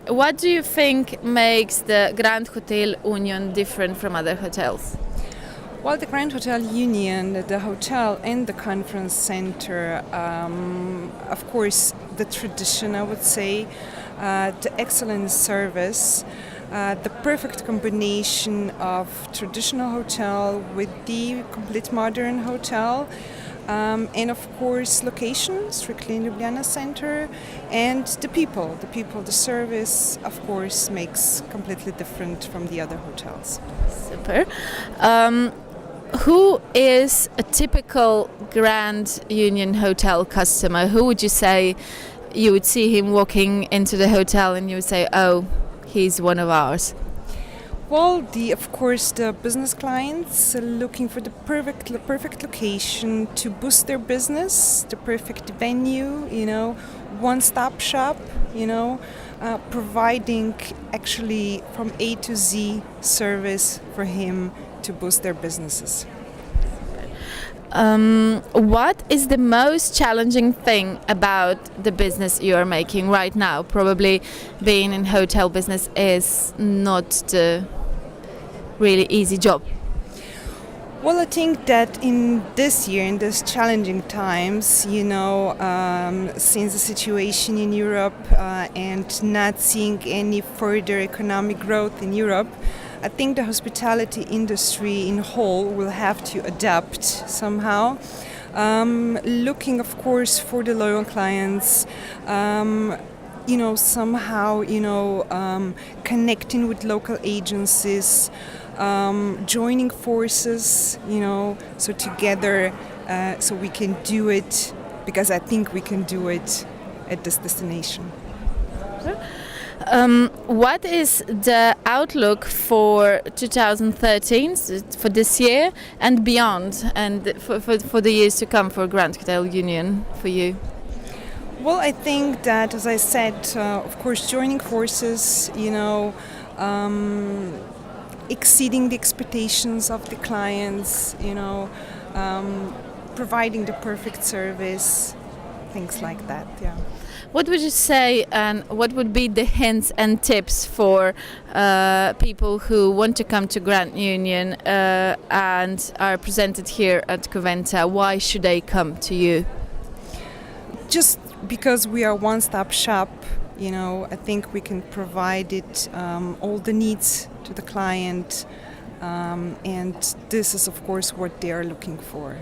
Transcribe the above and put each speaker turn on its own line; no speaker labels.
What do you think makes the Grand Hotel Union different from other hotels?
Well, the Grand Hotel Union, the hotel and the conference center, of course, the tradition, I would say, the excellent service, the perfect combination of traditional hotel with the complete modern hotel, and of course location, strictly in Ljubljana center, and the people, the service, of course, makes completely different from the other hotels.
Super. Who is a typical Grand Union Hotel customer? Who would you say you would see him walking into the hotel and you would say, oh, he's one of ours?
Well, of course, the business clients looking for the perfect location to boost their business, the perfect venue, one-stop shop, providing actually from A to Z service for him to boost their businesses.
What is the most challenging thing about the business you are making right now? Probably being in hotel business is not the really easy job.
Well, I think that in this year, in these challenging times, since the situation in Europe and not seeing any further economic growth in Europe, I think the hospitality industry in whole will have to adapt somehow. Looking, of course, for the loyal clients, somehow, connecting with local agencies, joining forces, so together, so we can do it, because I think we can do it at this destination.
What is the outlook for 2013, for this year and beyond, and for the years to come for Grand Hotel Union for you?
Well, I think that, as I said, of course, joining forces, exceeding the expectations of the clients, providing the perfect service, things like that, yeah.
What would you say, and what would be the hints and tips for people who want to come to Grand Union and are presented here at Conventa? Why should they come to you?
Just because we are one-stop shop, I think we can provide it all the needs to the client, and this is, of course, what they are looking for.